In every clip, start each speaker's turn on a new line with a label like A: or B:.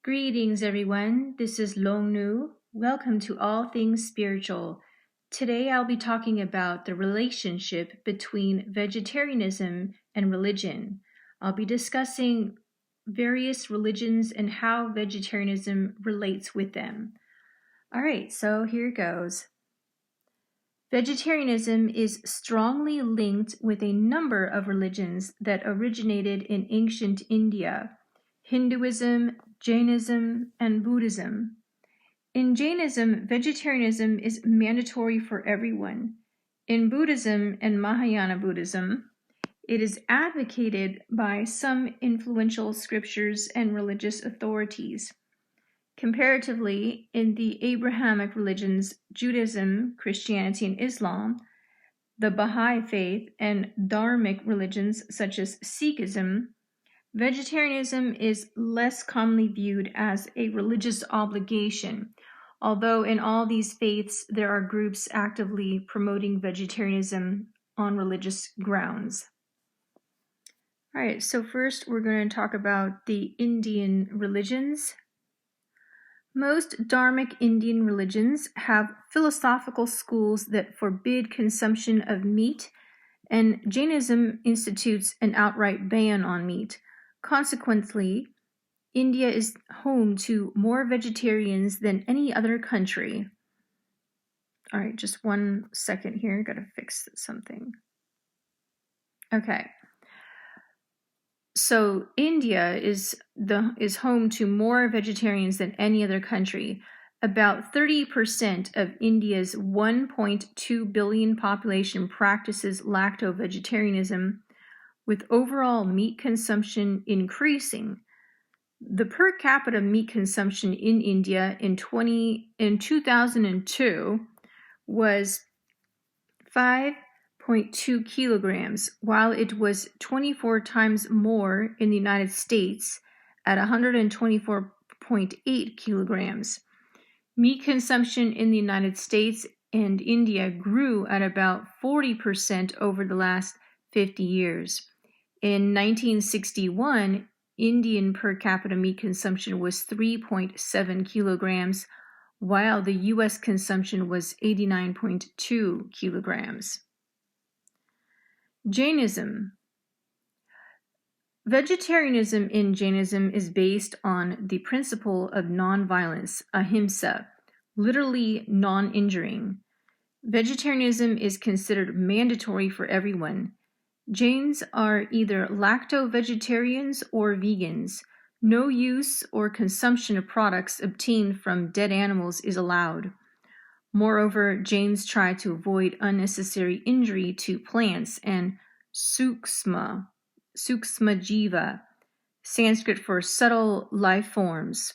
A: Greetings, everyone. This is Long Nu. Welcome to All Things Spiritual. Today I'll be talking about the relationship between vegetarianism and religion. I'll be discussing various religions and how vegetarianism relates with them. All right, so here goes. Vegetarianism is strongly linked with a number of religions that originated in ancient India: Hinduism, Jainism, and Buddhism. In Jainism, vegetarianism is mandatory for everyone. In Buddhism and Mahayana Buddhism, it is advocated by some influential scriptures and religious authorities. Comparatively, in the Abrahamic religions, Judaism, Christianity, and Islam, the Baha'i faith, and Dharmic religions such as Sikhism, vegetarianism is less commonly viewed as a religious obligation, although in all these faiths there are groups actively promoting vegetarianism on religious grounds. All right, so first we're going to talk about the Indian religions. Most Dharmic Indian religions have philosophical schools that forbid consumption of meat, and Jainism institutes an outright ban on meat. Consequently, India is home to more vegetarians than any other country. All right, just 1 second here. Got to fix something. Okay. So India is home to more vegetarians than any other country. About 30% of India's 1.2 billion population practices lacto-vegetarianism, with overall meat consumption increasing. The per capita meat consumption in India in 2002 was 5.2 kilograms, while it was 24 times more in the United States at 124.8 kilograms. Meat consumption in the United States and India grew at about 40% over the last 50 years. In 1961, Indian per capita meat consumption was 3.7 kilograms, while the U.S. consumption was 89.2 kilograms. Jainism. Vegetarianism in Jainism is based on the principle of nonviolence, ahimsa, literally non-injuring. Vegetarianism is considered mandatory for everyone. Jains are either lacto-vegetarians or vegans. No use or consumption of products obtained from dead animals is allowed. Moreover, Jains try to avoid unnecessary injury to plants and sukshma jiva, Sanskrit for subtle life forms,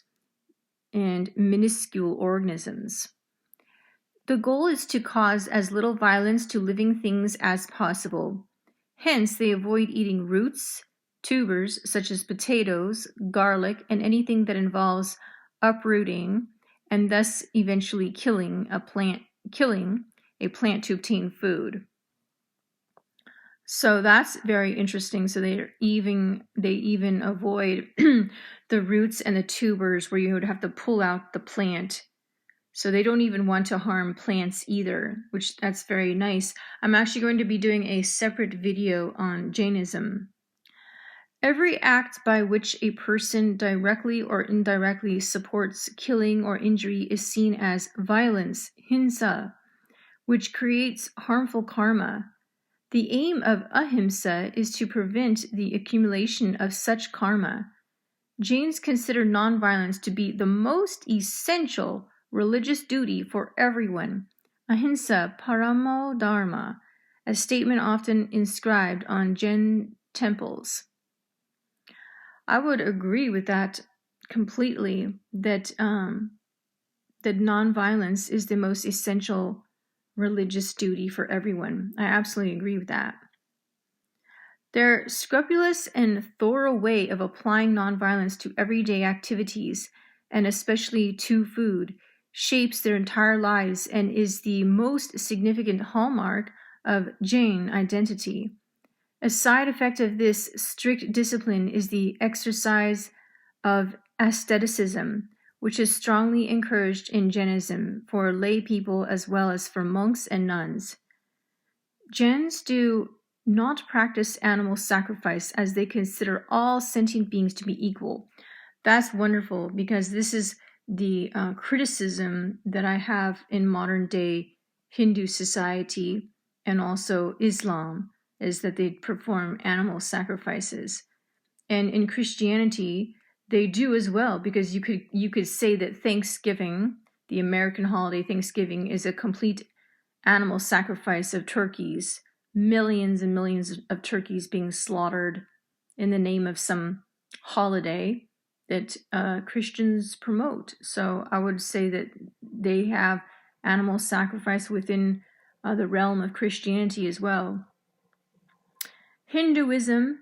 A: and minuscule organisms. The goal is to cause as little violence to living things as possible. Hence, they avoid eating roots, tubers such as potatoes, garlic, and anything that involves uprooting and thus eventually killing a plant to obtain food. So that's very interesting. So they even avoid the roots and the tubers where you would have to pull out the plant. So they don't even want to harm plants either, which that's very nice. I'm actually going to be doing a separate video on Jainism. Every act by which a person directly or indirectly supports killing or injury is seen as violence, hinsa, which creates harmful karma. The aim of ahimsa is to prevent the accumulation of such karma. Jains consider nonviolence to be the most essential religious duty for everyone, ahimsa paramo dharma, a statement often inscribed on Jain temples. I would agree with that completely, that nonviolence is the most essential religious duty for everyone. I absolutely agree with that. Their scrupulous and thorough way of applying nonviolence to everyday activities, and especially to food, shapes their entire lives and is the most significant hallmark of Jain identity. A side effect of this strict discipline is the exercise of asceticism, which is strongly encouraged in Jainism for lay people as well as for monks and nuns. Jains do not practice animal sacrifice as they consider all sentient beings to be equal. That's wonderful, because this is the criticism that I have in modern day Hindu society and also Islam, is that they perform animal sacrifices. And in Christianity, they do as well, because you could say that Thanksgiving, the American holiday Thanksgiving, is a complete animal sacrifice of turkeys, millions and millions of turkeys being slaughtered in the name of some holiday that Christians promote. So I would say that they have animal sacrifice within the realm of Christianity as well. Hinduism.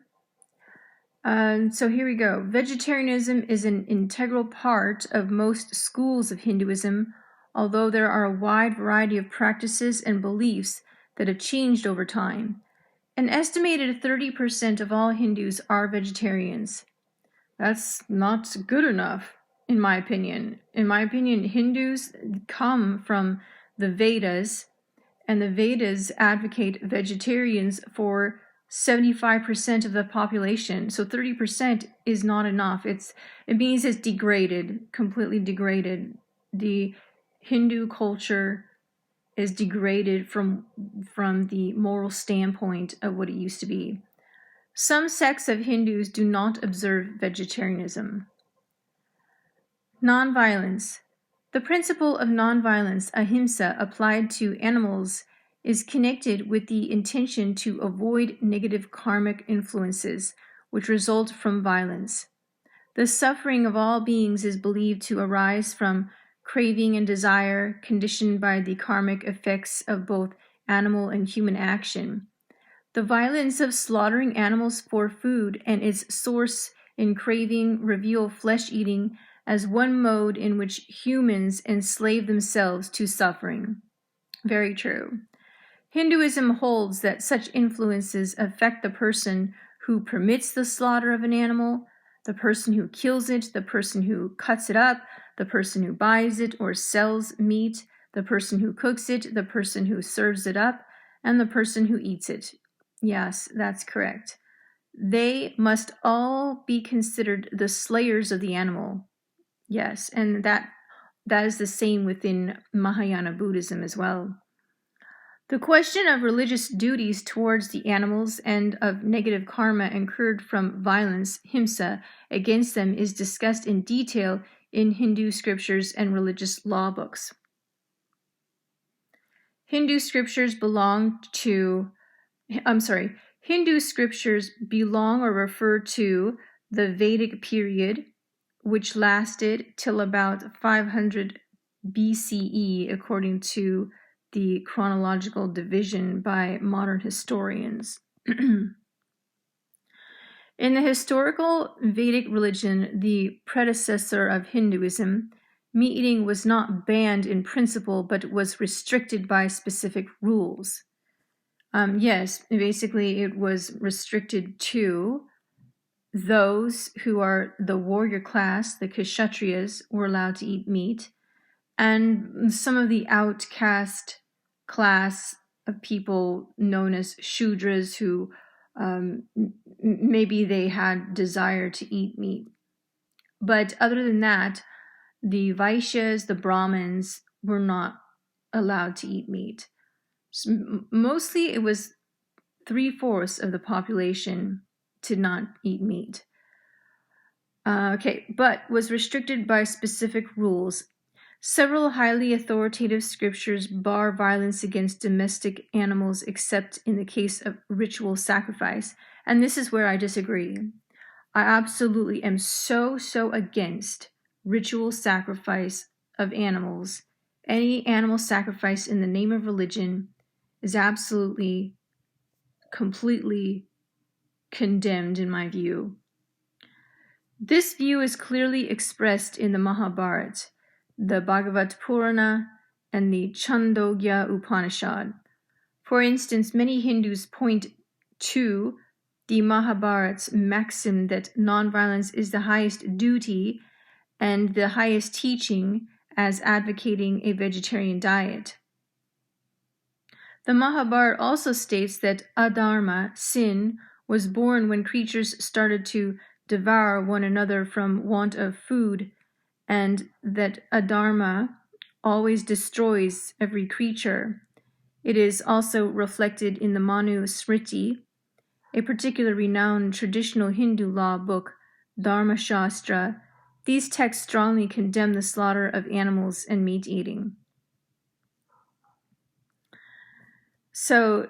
A: So here we go. Vegetarianism is an integral part of most schools of Hinduism, although there are a wide variety of practices and beliefs that have changed over time. An estimated 30% of all Hindus are vegetarians. That's not good enough, in my opinion. In my opinion, Hindus come from the Vedas, and the Vedas advocate vegetarians for 75% of the population. So 30% is not enough. It means it's degraded, completely degraded. The Hindu culture is degraded from the moral standpoint of what it used to be. Some sects of Hindus do not observe vegetarianism. Nonviolence. The principle of nonviolence, ahimsa, applied to animals is connected with the intention to avoid negative karmic influences which result from violence. The suffering of all beings is believed to arise from craving and desire conditioned by the karmic effects of both animal and human action. The violence of slaughtering animals for food and its source in craving reveal flesh eating as one mode in which humans enslave themselves to suffering. Very true. Hinduism holds that such influences affect the person who permits the slaughter of an animal, the person who kills it, the person who cuts it up, the person who buys it or sells meat, the person who cooks it, the person who serves it up, and the person who eats it. Yes, that's correct. They must all be considered the slayers of the animal. Yes, and that is the same within Mahayana Buddhism as well. The question of religious duties towards the animals and of negative karma incurred from violence, himsa, against them is discussed in detail in Hindu scriptures and religious law books. Hindu scriptures belong or refer to the Vedic period, which lasted till about 500 BCE, according to the chronological division by modern historians. In the historical Vedic religion, the predecessor of Hinduism, meat eating was not banned in principle, but was restricted by specific rules. Yes, basically it was restricted to those who are the warrior class, the Kshatriyas, were allowed to eat meat, and some of the outcast class of people known as Shudras who maybe they had desire to eat meat. But other than that, the Vaishyas, the Brahmins, were not allowed to eat meat. Mostly it was 3/4 of the population did not eat meat. But was restricted by specific rules. Several highly authoritative scriptures bar violence against domestic animals except in the case of ritual sacrifice. And this is where I disagree. I absolutely am so against ritual sacrifice of animals. Any animal sacrifice in the name of religion is absolutely, completely condemned in my view. This view is clearly expressed in the Mahabharata, the Bhagavad Purana, and the Chandogya Upanishad. For instance, many Hindus point to the Mahabharat's maxim that nonviolence is the highest duty and the highest teaching as advocating a vegetarian diet. The Mahabharata also states that adharma, sin, was born when creatures started to devour one another from want of food, and that adharma always destroys every creature. It is also reflected in the Manu Smriti, a particularly renowned traditional Hindu law book, Dharma Shastra. These texts strongly condemn the slaughter of animals and meat eating. So,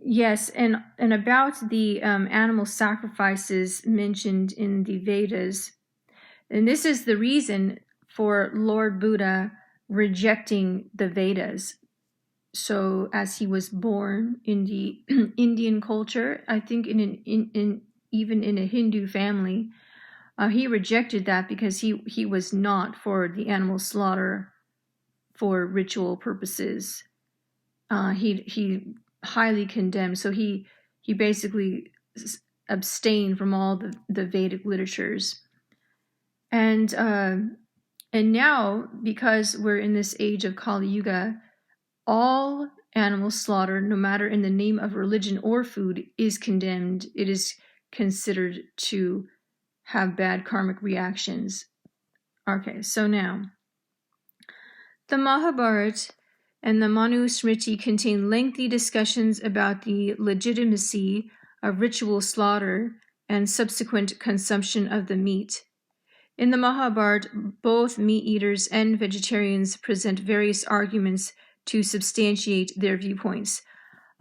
A: yes, and about the animal sacrifices mentioned in the Vedas, and this is the reason for Lord Buddha rejecting the Vedas. So, as he was born in the Indian culture, I think even in a Hindu family, he rejected that because he was not for the animal slaughter for ritual purposes. He highly condemned. So he basically abstained from all the Vedic literatures. And now, because we're in this age of Kali Yuga, all animal slaughter, no matter in the name of religion or food, is condemned. It is considered to have bad karmic reactions. Okay, so now, the Mahabharata and the Manu Smriti contain lengthy discussions about the legitimacy of ritual slaughter and subsequent consumption of the meat. In the Mahabharata, both meat eaters and vegetarians present various arguments to substantiate their viewpoints.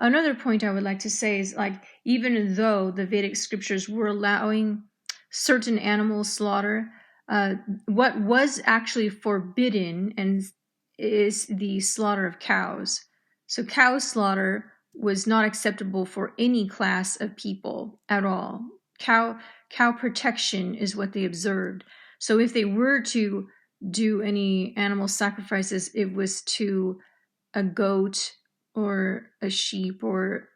A: Another point I would like to say is, like, even though the Vedic scriptures were allowing certain animal slaughter, what was actually forbidden and is the slaughter of cows. So cow slaughter was not acceptable for any class of people at all. Cow protection is what they observed. So if they were to do any animal sacrifices, it was to a goat or a sheep or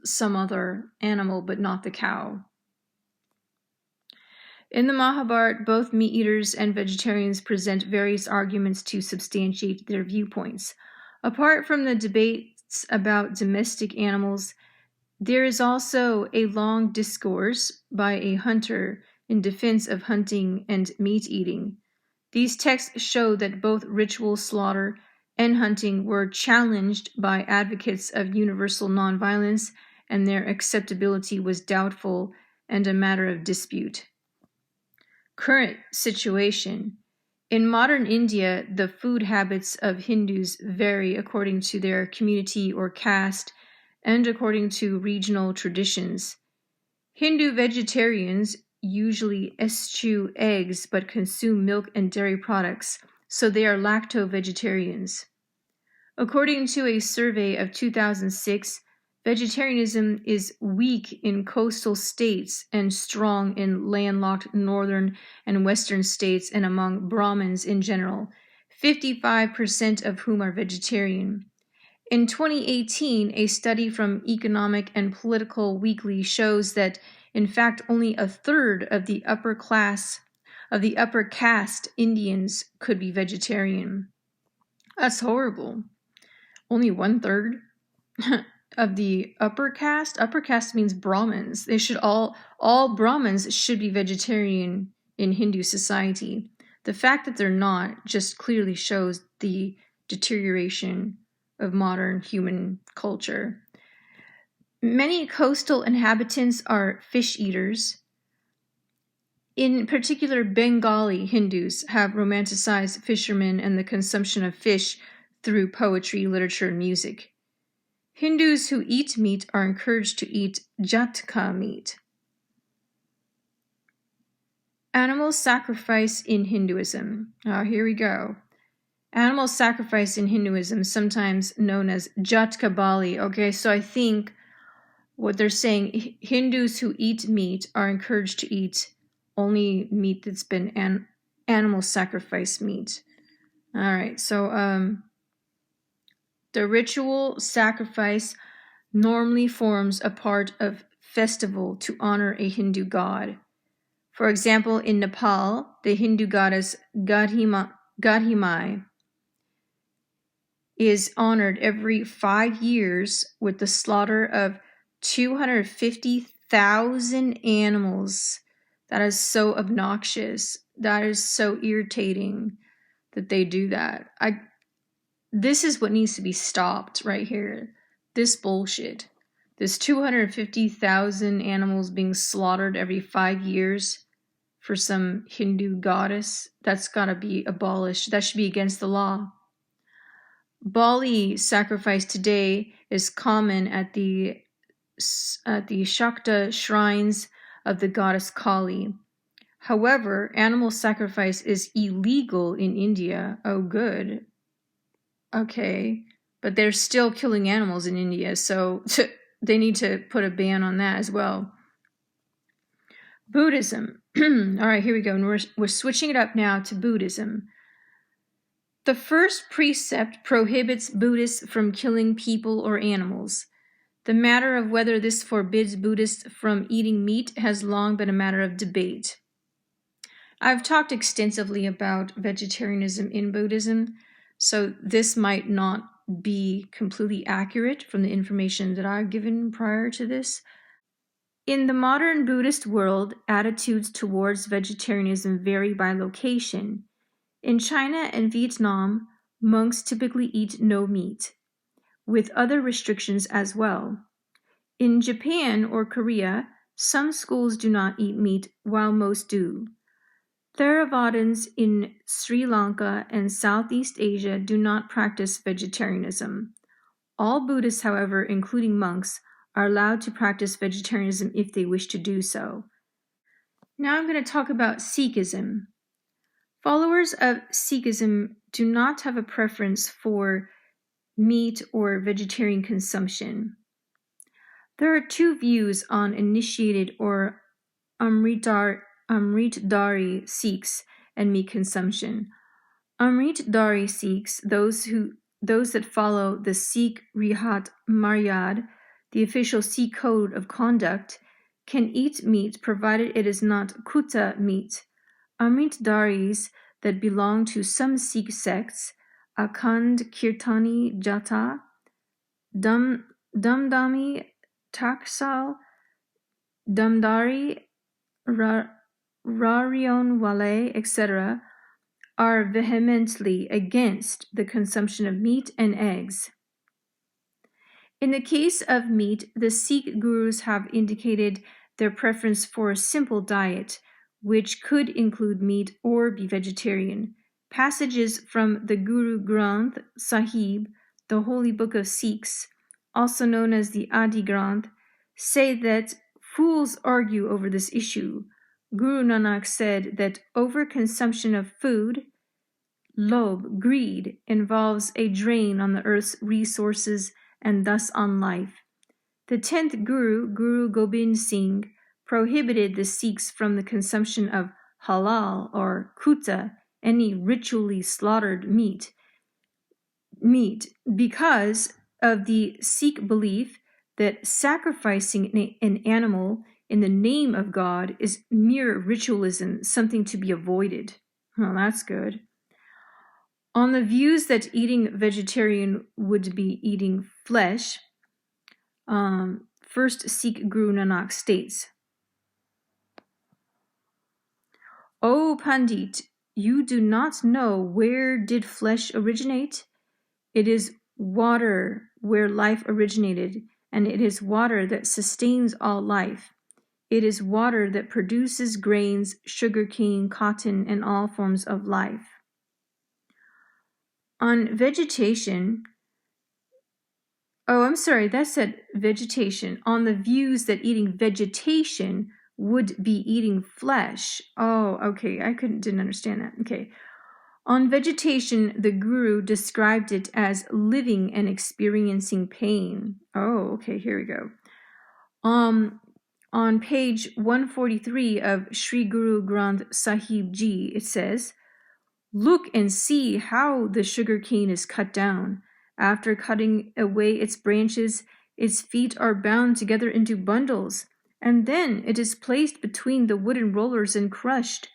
A: some other animal, but not the cow. In the Mahabharata, both meat eaters and vegetarians present various arguments to substantiate their viewpoints. Apart from the debates about domestic animals, there is also a long discourse by a hunter in defense of hunting and meat eating. These texts show that both ritual slaughter and hunting were challenged by advocates of universal nonviolence, and their acceptability was doubtful and a matter of dispute. Current situation. In modern India, the food habits of Hindus vary according to their community or caste and according to regional traditions. Hindu vegetarians usually eschew eggs but consume milk and dairy products, so they are lacto-vegetarians. According to a survey of 2006, vegetarianism is weak in coastal states and strong in landlocked northern and western states and among Brahmins in general, 55% of whom are vegetarian. In 2018, a study from Economic and Political Weekly shows that, in fact, only a third of the upper caste Indians could be vegetarian. That's horrible. Only 1/3 of the upper caste. Upper caste means Brahmins. They should all Brahmins should be vegetarian in Hindu society. The fact that they're not just clearly shows the deterioration of modern human culture. Many coastal inhabitants are fish eaters. In particular, Bengali Hindus have romanticized fishermen and the consumption of fish through poetry, literature, and music. Hindus who eat meat are encouraged to eat jatka meat. Animal sacrifice in Hinduism. Here we go. Animal sacrifice in Hinduism, sometimes known as jatka bali. Okay, so I think what they're saying, Hindus who eat meat are encouraged to eat only meat that's been animal sacrifice meat. All right, so the ritual sacrifice normally forms a part of festival to honor a Hindu god. For example, in Nepal, the Hindu goddess Gadhimai is honored every 5 years with the slaughter of 250,000 animals. That is so obnoxious. That is so irritating that they do that. This is what needs to be stopped right here. This bullshit. This 250,000 animals being slaughtered every 5 years for some Hindu goddess. That's gotta be abolished. That should be against the law. Bali sacrifice today is common at the Shakta shrines of the goddess Kali. However, animal sacrifice is illegal in India. Oh, good. Okay, but they're still killing animals in India, so they need to put a ban on that as well. Buddhism. All right, here we go. And we're switching it up now to Buddhism. The first precept prohibits Buddhists from killing people or animals. The matter of whether this forbids Buddhists from eating meat has long been a matter of debate. I've talked extensively about vegetarianism in Buddhism, so this might not be completely accurate from the information that I've given prior to this. In the modern Buddhist world, attitudes towards vegetarianism vary by location. In China and Vietnam, monks typically eat no meat, with other restrictions as well. In Japan or Korea, some schools do not eat meat, while most do. Theravadins in Sri Lanka and Southeast Asia do not practice vegetarianism. All Buddhists, however, including monks, are allowed to practice vegetarianism if they wish to do so. Now I'm going to talk about Sikhism. Followers of Sikhism do not have a preference for meat or vegetarian consumption. There are two views on initiated or Amritdhari Sikhs and meat consumption. Amritdhari Sikhs, those that follow the Sikh Rihat Maryad, the official Sikh code of conduct, can eat meat provided it is not kutta meat. Amritdharis that belong to some Sikh sects, Akhand Kirtani Jata, Damdami Taksal, Damdari, Rarion Wale, etc., are vehemently against the consumption of meat and eggs. In the case of meat, the Sikh gurus have indicated their preference for a simple diet, which could include meat or be vegetarian. Passages from the Guru Granth Sahib, the holy book of Sikhs, also known as the Adi Granth, say that fools argue over this issue. Guru Nanak said that overconsumption of food, lobh, greed, involves a drain on the earth's resources and thus on life. The 10th Guru, Guru Gobind Singh, prohibited the Sikhs from the consumption of halal or kutta, any ritually slaughtered meat, because of the Sikh belief that sacrificing an animal in the name of God is mere ritualism, something to be avoided. Well, that's good. On the views that eating vegetarian would be eating flesh, first Sikh Guru Nanak states, O Pandit, you do not know where did flesh originate? It is water where life originated, and it is water that sustains all life. It is water that produces grains, sugarcane, cotton, and all forms of life. On vegetation, that said vegetation. On the views that eating vegetation would be eating flesh. Oh, okay, I didn't understand that. Okay. On vegetation, the Guru described it as living and experiencing pain. Oh, okay, here we go. On page 143 of Sri Guru Granth Sahib Ji, it says, look and see how the sugar cane is cut down. After cutting away its branches, its feet are bound together into bundles. and then it is placed between the wooden rollers and crushed.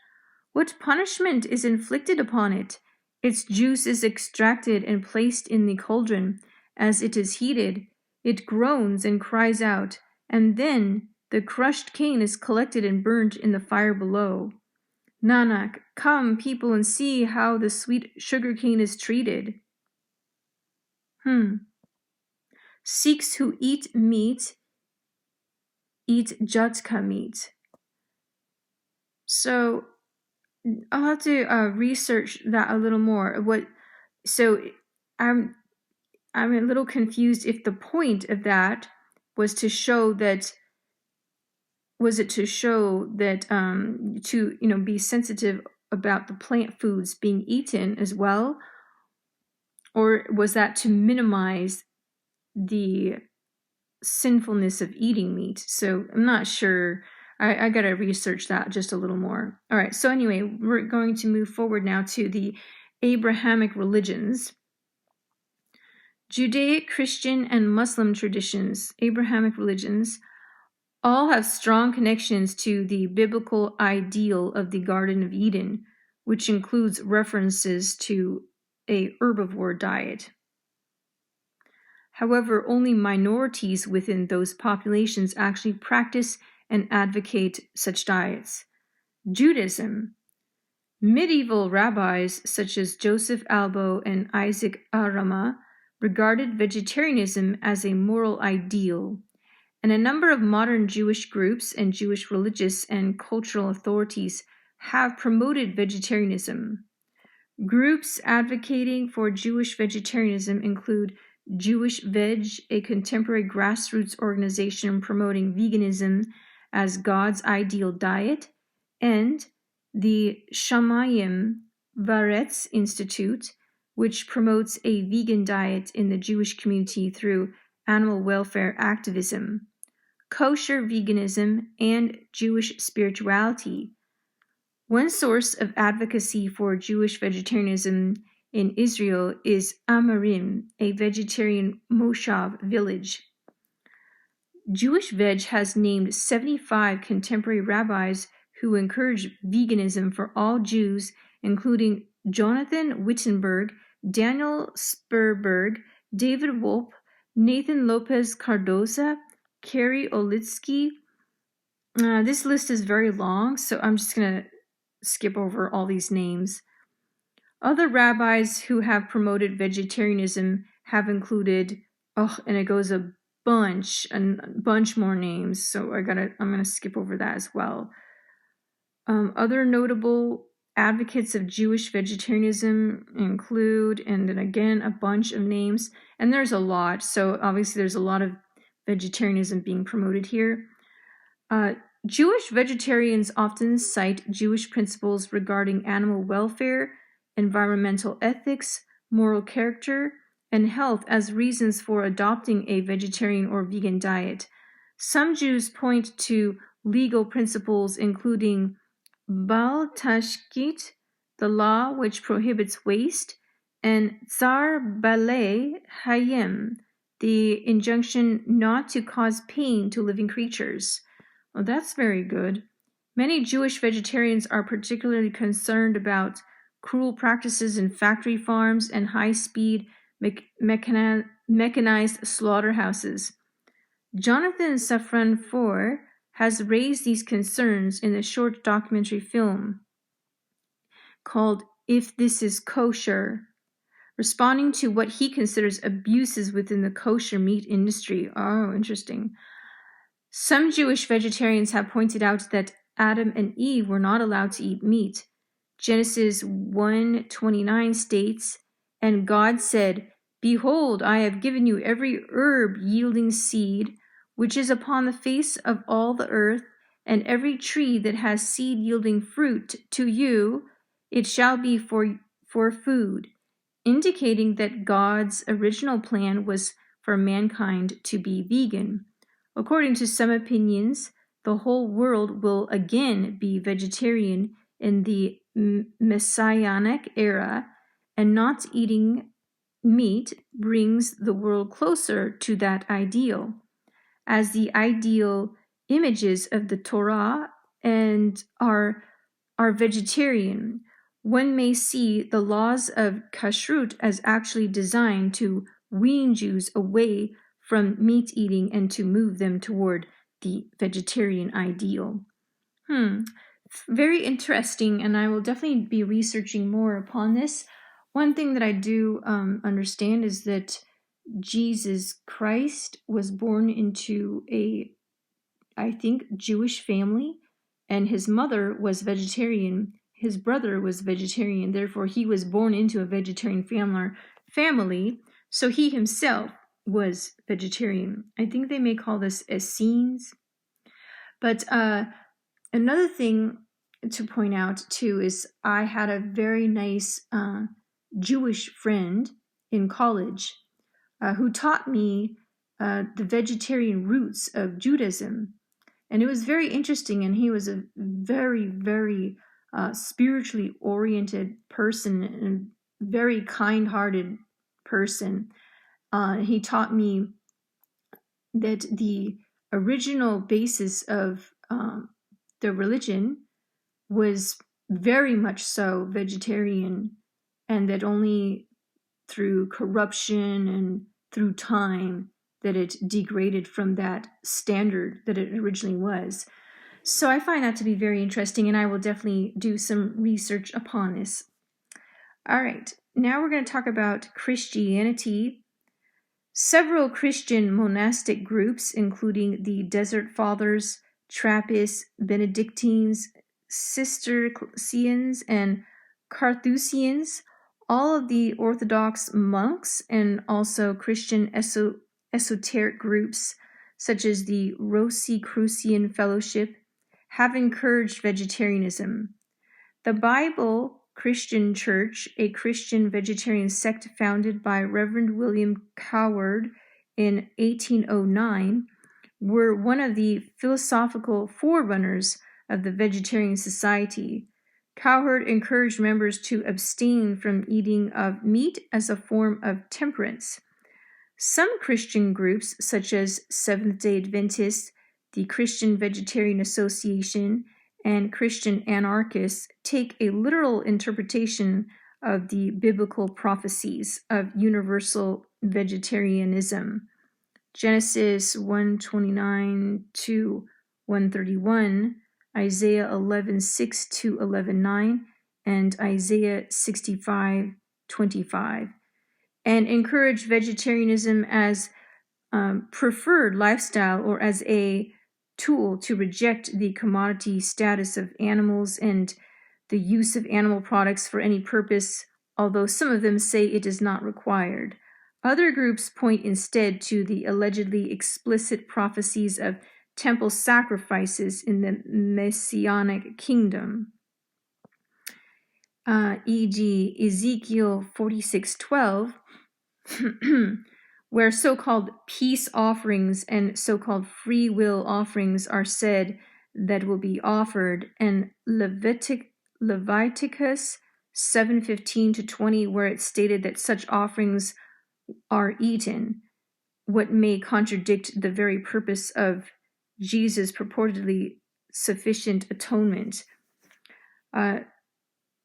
A: What punishment is inflicted upon it? Its juice is extracted and placed in the cauldron. As it is heated, it groans and cries out, and then the crushed cane is collected and burnt in the fire below. Nanak, come, people, and see how the sweet sugar cane is treated. Sikhs who eat meat eat jatka meat. So I'll have to research that a little more. I'm a little confused if the point of that was to show that to be sensitive about the plant foods being eaten as well, or was that to minimize the sinfulness of eating meat? So I'm not sure. I gotta research that just a little more. All right, so anyway, we're going to move forward now to the Abrahamic religions. Judaic, Christian, and Muslim traditions, Abrahamic religions, all have strong connections to the biblical ideal of the Garden of Eden, which includes references to a herbivore diet. However, only minorities within those populations actually practice and advocate such diets. Judaism. Medieval rabbis such as Joseph Albo and Isaac Arama regarded vegetarianism as a moral ideal, and a number of modern Jewish groups and Jewish religious and cultural authorities have promoted vegetarianism. Groups advocating for Jewish vegetarianism include Jewish Veg, a contemporary grassroots organization promoting veganism as God's ideal diet, and the Shamayim Varetz Institute, which promotes a vegan diet in the Jewish community through animal welfare activism, kosher veganism, and Jewish spirituality. One source of advocacy for Jewish vegetarianism in Israel is Amarim, a vegetarian moshav village. Jewish Veg has named 75 contemporary rabbis who encourage veganism for all Jews, including Jonathan Wittenberg, Daniel Sperberg, David Wolpe, Nathan Lopez Cardoza, Carrie Olitsky. This list is very long, so I'm just going to skip over all these names. Other rabbis who have promoted vegetarianism have included, and it goes a bunch more names, so I'm gonna skip over that as well. Other notable advocates of Jewish vegetarianism include, and then again a bunch of names, and there's a lot, so obviously there's a lot of vegetarianism being promoted here. Jewish vegetarians often cite Jewish principles regarding animal welfare, environmental ethics, moral character, and health as reasons for adopting a vegetarian or vegan diet. Some Jews point to legal principles including Bal Tashkit, the law which prohibits waste, and Tsar Balei Hayim, the injunction not to cause pain to living creatures. Well, that's very good. Many Jewish vegetarians are particularly concerned about cruel practices in factory farms and high-speed mechanized slaughterhouses. Jonathan Safran Foer has raised these concerns in a short documentary film called If This Is Kosher, responding to what he considers abuses within the kosher meat industry. Oh, interesting. Some Jewish vegetarians have pointed out that Adam and Eve were not allowed to eat meat. Genesis 1:29 states, "And God said, Behold, I have given you every herb yielding seed, which is upon the face of all the earth, and every tree that has seed yielding fruit to you, it shall be for food," indicating that God's original plan was for mankind to be vegan. According to some opinions, the whole world will again be vegetarian in the Messianic era, and not eating meat brings the world closer to that ideal. As the ideal images of the Torah and are vegetarian. One may see the laws of kashrut as actually designed to wean Jews away from meat eating and to move them toward the vegetarian ideal. Very interesting, and I will definitely be researching more upon this. One thing that I do understand is that Jesus Christ was born into I think, Jewish family, and his mother was vegetarian. His brother was vegetarian, therefore he was born into a vegetarian family, so he himself was vegetarian. I think they may call this Essenes. But another thing to point out too is I had a very nice Jewish friend in college who taught me the vegetarian roots of Judaism. And it was very interesting, and he was a very, very spiritually oriented person and very kind-hearted person. He taught me that the original basis of the religion was very much so vegetarian, and that only through corruption and through time that it degraded from that standard that it originally was. So I find that to be very interesting, and I will definitely do some research upon this. All right, now we're going to talk about Christianity. Several Christian monastic groups, including the Desert Fathers, Trappists, Benedictines, Cistercians, and Carthusians, all of the Orthodox monks, and also Christian esoteric groups such as the Rosicrucian Fellowship, have encouraged vegetarianism. The Bible Christian Church, a Christian vegetarian sect founded by Reverend William Coward in 1809, were one of the philosophical forerunners of the Vegetarian Society. Cowherd encouraged members to abstain from eating of meat as a form of temperance. Some Christian groups, such as Seventh-day Adventists, the Christian Vegetarian Association, and Christian anarchists, take a literal interpretation of the biblical prophecies of universal vegetarianism. Genesis 1:29 to 131, Isaiah 11:6 to 11:9, and Isaiah 65:25, and encourage vegetarianism as preferred lifestyle or as a tool to reject the commodity status of animals and the use of animal products for any purpose, although some of them say it is not required. Other groups point instead to the allegedly explicit prophecies of temple sacrifices in the Messianic kingdom, e.g. Ezekiel 46:12, where so-called peace offerings and so-called free will offerings are said that will be offered, and Leviticus 7:15 to 20, where it's stated that such offerings are eaten, what may contradict the very purpose of Jesus' purportedly sufficient atonement.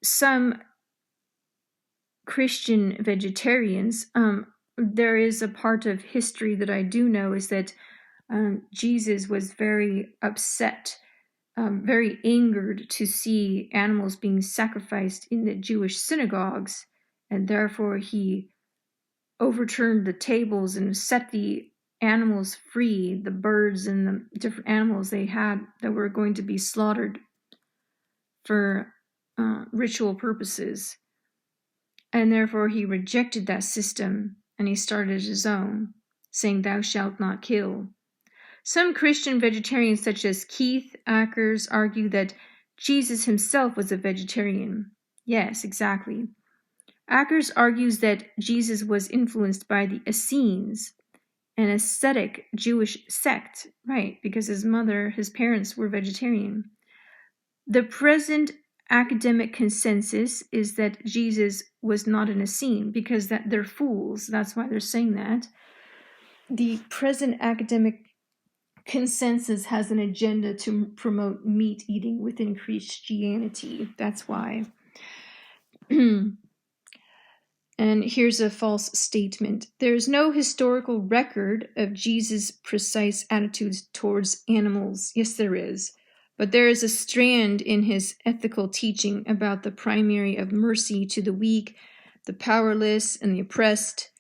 A: Some Christian vegetarians, there is a part of history that I do know is that Jesus was very upset, very angered to see animals being sacrificed in the Jewish synagogues, and therefore he overturned the tables and set the animals free, the birds and the different animals they had that were going to be slaughtered for ritual purposes. And therefore he rejected that system and he started his own, saying, "Thou shalt not kill." Some Christian vegetarians, such as Keith Akers, argue that Jesus himself was a vegetarian. Yes, exactly. Akers argues that Jesus was influenced by the Essenes, an ascetic Jewish sect, right, because his parents were vegetarian. The present academic consensus is that Jesus was not an Essene, because they're fools. That's why they're saying that. The present academic consensus has an agenda to promote meat eating within Christianity. That's why. And here's a false statement. There is no historical record of Jesus' precise attitudes towards animals. Yes, there is. But there is a strand in his ethical teaching about the primary of mercy to the weak, the powerless, and the oppressed,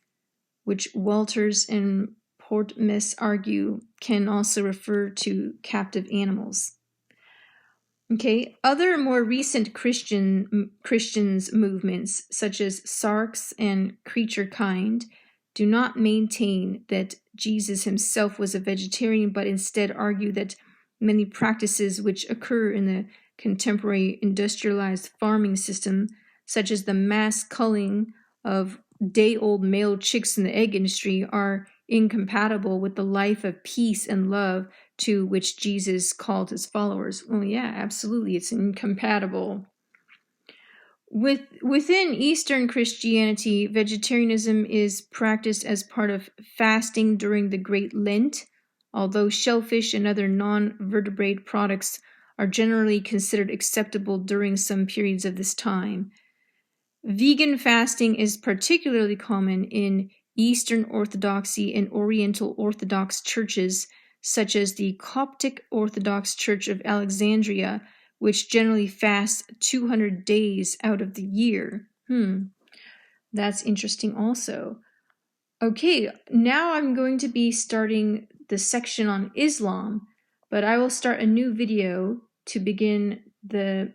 A: which Walters and Portmes argue can also refer to captive animals. Okay, other more recent Christians movements, such as Sarks and Creature Kind, do not maintain that Jesus himself was a vegetarian, but instead argue that many practices which occur in the contemporary industrialized farming system, such as the mass culling of day-old male chicks in the egg industry, are incompatible with the life of peace and love to which Jesus called his followers. Well, yeah, absolutely, it's incompatible. Within Eastern Christianity, vegetarianism is practiced as part of fasting during the Great Lent, although shellfish and other non-vertebrate products are generally considered acceptable during some periods of this time. Vegan fasting is particularly common in Eastern Orthodoxy and Oriental Orthodox churches, such as the Coptic Orthodox Church of Alexandria, which generally fasts 200 days out of the year. That's interesting also. Okay, now I'm going to be starting the section on Islam, but I will start a new video to begin the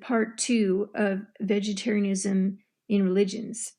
A: part 2 of vegetarianism in religions.